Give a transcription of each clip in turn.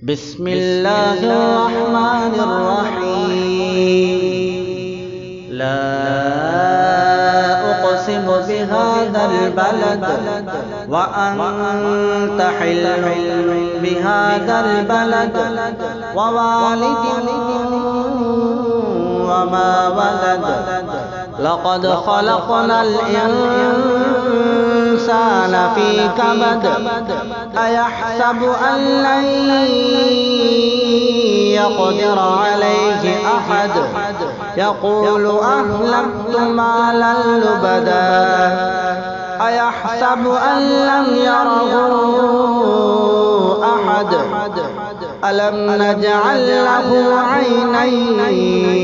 بسم الله الرحمن الرحيم. لا أقسم بهذا البلد وأنت حل بهذا البلد ووالد وما ولد لقد خلقنا الإنسان في كبد أيحسب أن لن يقدر عليه أحد يقول أهلكت مالا لبدا أيحسب أن لم يره أحد ألم نجعل له عينين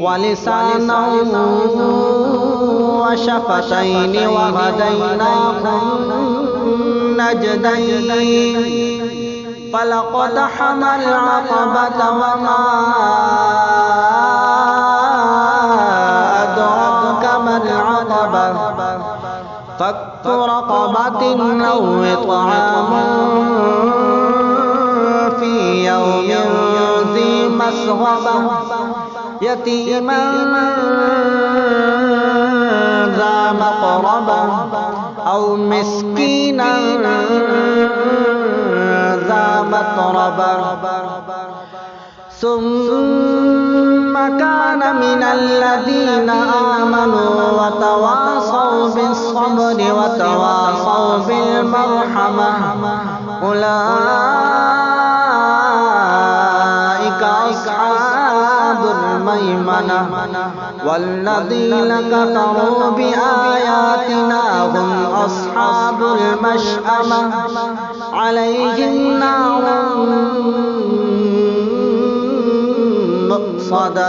ولسانا وشفتين وهديناه النجدين فلاقتحم العقبة وما أدراك ما العقبة فك رقبة أو إطعام في يوم ذي مسغبة يتيما ذا مقربة أو مسكينا ذا متربة ثم كان من الذين آمنوا وتواصوا بالصبر وتواصوا بالمرحمة أولئك أصحاب الميمنة والذين كفروا بآياتنا هم أصحاب المشأمة عليهم نار مؤصدة.